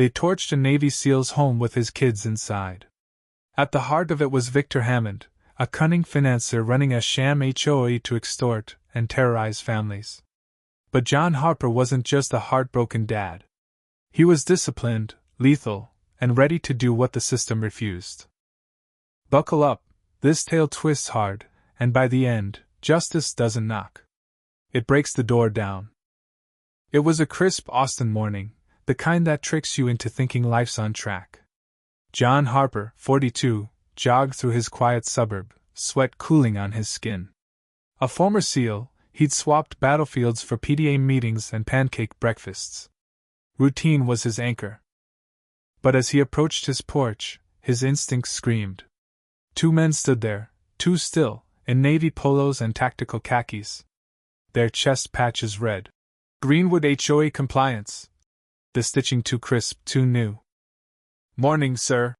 They torched a Navy SEAL's home with his kids inside. At the heart of it was Victor Hammond, a cunning financier running a sham HOA to extort and terrorize families. But John Harper wasn't just a heartbroken dad. He was disciplined, lethal, and ready to do what the system refused. Buckle up, this tale twists hard, and by the end, justice doesn't knock. It breaks the door down. It was a crisp Austin morning, the kind that tricks you into thinking life's on track. John Harper, 42, jogged through his quiet suburb, sweat cooling on his skin. A former SEAL, he'd swapped battlefields for PDA meetings and pancake breakfasts. Routine was his anchor. But as he approached his porch, his instincts screamed. Two men stood there, too still, in navy polos and tactical khakis. Their chest patches red. Greenwood HOA compliance. The stitching too crisp, too new. Morning, sir,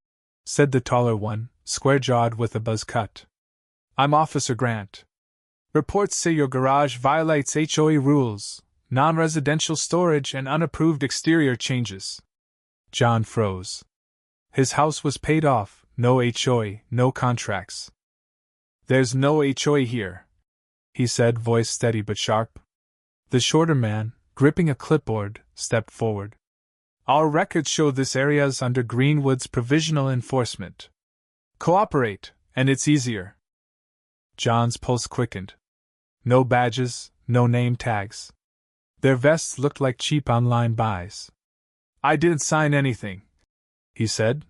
said the taller one, square-jawed with a buzz cut. I'm Officer Grant. Reports say your garage violates HOA rules, non-residential storage and unapproved exterior changes. John froze. His house was paid off, no HOA, no contracts. There's no HOA here, he said, voice steady but sharp. The shorter man, gripping a clipboard, stepped forward. Our records show this area's under Greenwood's provisional enforcement. Cooperate, and it's easier. John's pulse quickened. No badges, no name tags. Their vests looked like cheap online buys. I didn't sign anything, he said.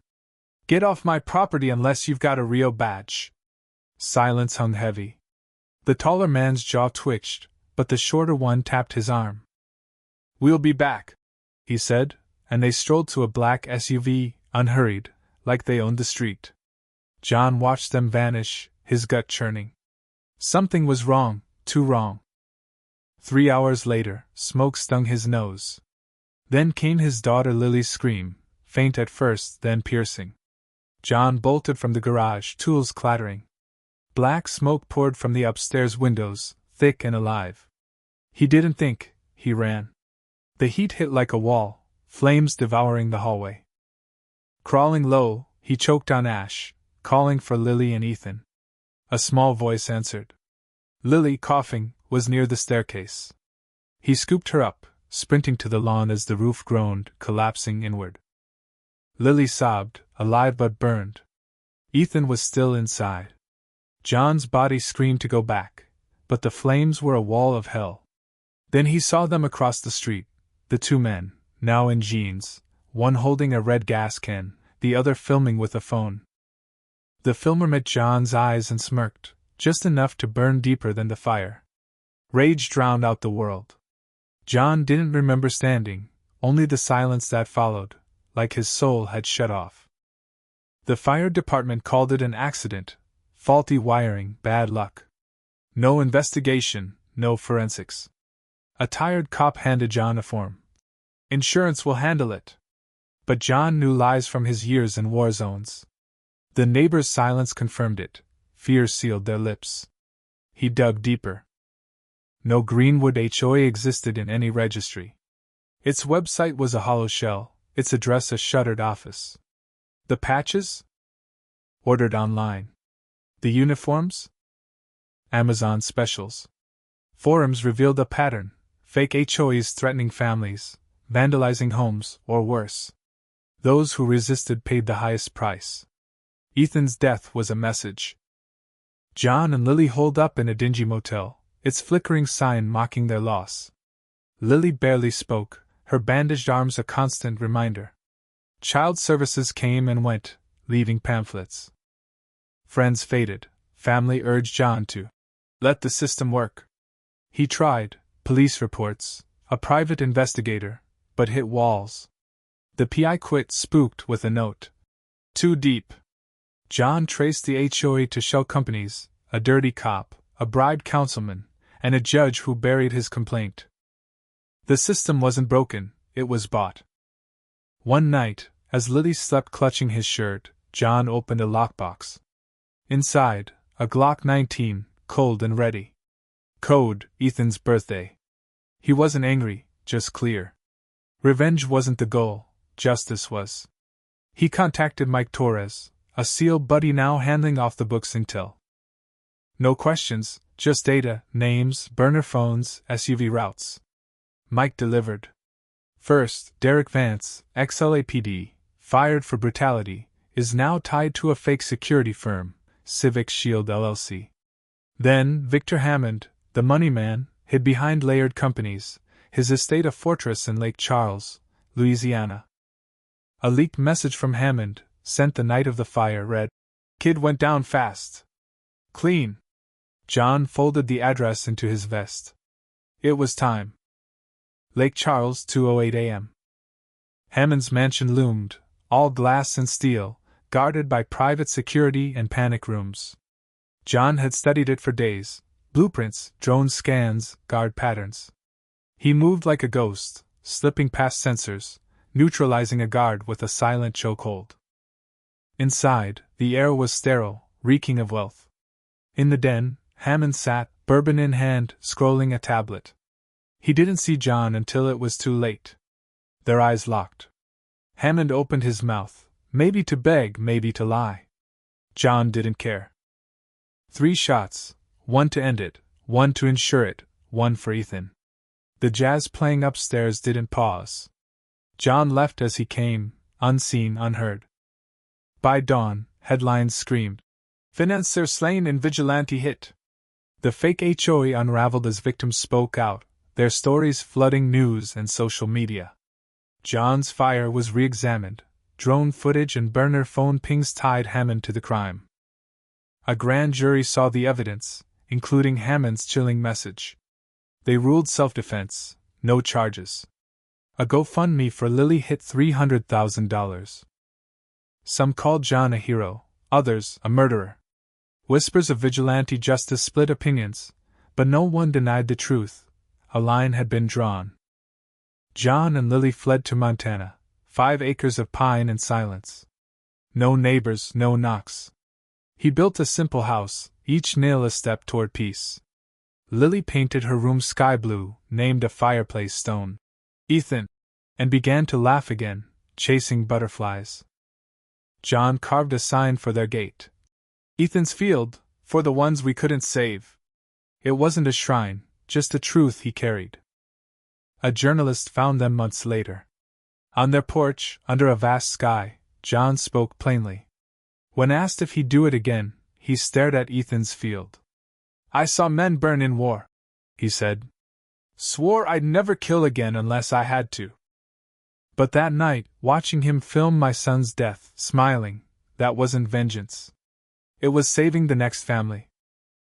Get off my property unless you've got a Rio badge. Silence hung heavy. The taller man's jaw twitched, but the shorter one tapped his arm. We'll be back, he said, and they strolled to a black SUV, unhurried, like they owned the street. John watched them vanish, his gut churning. Something was wrong, too wrong. 3 hours later, smoke stung his nose. Then came his daughter Lily's scream, faint at first, then piercing. John bolted from the garage, tools clattering. Black smoke poured from the upstairs windows, thick and alive. He didn't think, he ran. The heat hit like a wall, flames devouring the hallway. Crawling low, he choked on ash, calling for Lily and Ethan. A small voice answered. Lily, coughing, was near the staircase. He scooped her up, sprinting to the lawn as the roof groaned, collapsing inward. Lily sobbed, alive but burned. Ethan was still inside. John's body screamed to go back, but the flames were a wall of hell. Then he saw them across the street, the two men, now in jeans, one holding a red gas can, the other filming with a phone. The filmer met John's eyes and smirked, just enough to burn deeper than the fire. Rage drowned out the world. John didn't remember standing, only the silence that followed, like his soul had shut off. The fire department called it an accident, faulty wiring, bad luck. No investigation, no forensics. A tired cop handed John a form. Insurance will handle it. But John knew lies from his years in war zones. The neighbors' silence confirmed it, fear sealed their lips. He dug deeper. No Greenwood HOA existed in any registry. Its website was a hollow shell, its address a shuttered office. The patches? Ordered online. The uniforms? Amazon specials. Forums revealed a pattern, fake HOAs threatening families, vandalizing homes, or worse. Those who resisted paid the highest price. Ethan's death was a message. John and Lily holed up in a dingy motel, its flickering sign mocking their loss. Lily barely spoke, her bandaged arms a constant reminder. Child services came and went, leaving pamphlets. Friends faded, family urged John to let the system work. He tried, police reports, a private investigator, but hit walls. The PI quit, spooked with a note. Too deep. John traced the HOA to shell companies, a dirty cop, a bribed councilman, and a judge who buried his complaint. The system wasn't broken, it was bought. One night, as Lily slept clutching his shirt, John opened a lockbox. Inside, a Glock 19, cold and ready. Code, Ethan's birthday. He wasn't angry, just clear. Revenge wasn't the goal, Justice was. He contacted Mike Torres, a SEAL buddy now handling off the books intel. No questions, just data, names, burner phones, SUV routes. Mike delivered. First, Derek Vance, ex-LAPD, fired for brutality, is now tied to a fake security firm, Civic Shield LLC. Then, Victor Hammond, the money man, hid behind layered companies, his estate a fortress in Lake Charles, Louisiana. A leaked message from Hammond, sent the night of the fire, read, "Kid went down fast. Clean." John folded the address into his vest. It was time. Lake Charles, 2:08 a.m. Hammond's mansion loomed, all glass and steel, guarded by private security and panic rooms. John had studied it for days, blueprints, drone scans, guard patterns. He moved like a ghost, slipping past sensors, neutralizing a guard with a silent chokehold. Inside, the air was sterile, reeking of wealth. In the den, Hammond sat, bourbon in hand, scrolling a tablet. He didn't see John until it was too late. Their eyes locked. Hammond opened his mouth, maybe to beg, maybe to lie. John didn't care. 3 shots, one to end it, one to ensure it, one for Ethan. The jazz playing upstairs didn't pause. John left as he came, unseen, unheard. By dawn, headlines screamed, "Financier slain in vigilante hit." The fake HOA unraveled as victims spoke out, their stories flooding news and social media. John's fire was re-examined, drone footage and burner phone pings tied Hammond to the crime. A grand jury saw the evidence, including Hammond's chilling message. They ruled self-defense, no charges. A GoFundMe for Lily hit $300,000. Some called John a hero, others a murderer. Whispers of vigilante justice split opinions, but no one denied the truth. A line had been drawn. John and Lily fled to Montana, 5 acres of pine and silence. No neighbors, no knocks. He built a simple house, each nail a step toward peace. Lily painted her room sky blue, named a fireplace stone, Ethan, and began to laugh again, chasing butterflies. John carved a sign for their gate. "Ethan's field, for the ones we couldn't save." It wasn't a shrine, just a truth he carried. A journalist found them months later. On their porch, under a vast sky, John spoke plainly. When asked if he'd do it again, he stared at Ethan's field. "I saw men burn in war," he said. "Swore I'd never kill again unless I had to. But that night, watching him film my son's death, smiling, that wasn't vengeance. It was saving the next family."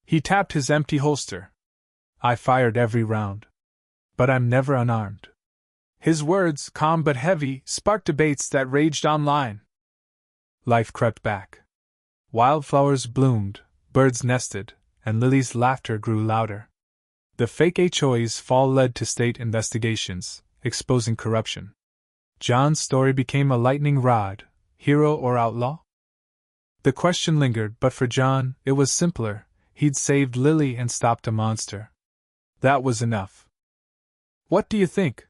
He tapped his empty holster. "I fired every round. But I'm never unarmed." His words, calm but heavy, sparked debates that raged online. Life crept back. Wildflowers bloomed, birds nested, and Lily's laughter grew louder. The fake HOA's fall led to state investigations, exposing corruption. John's story became a lightning rod, hero or outlaw? The question lingered, but for John, it was simpler. He'd saved Lily and stopped a monster. That was enough. What do you think?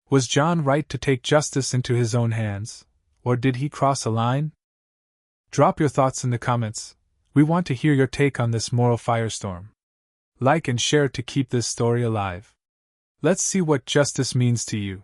Was John right to take justice into his own hands, or did he cross a line? Drop your thoughts in the comments. We want to hear your take on this moral firestorm. Like and share to keep this story alive. Let's see what justice means to you.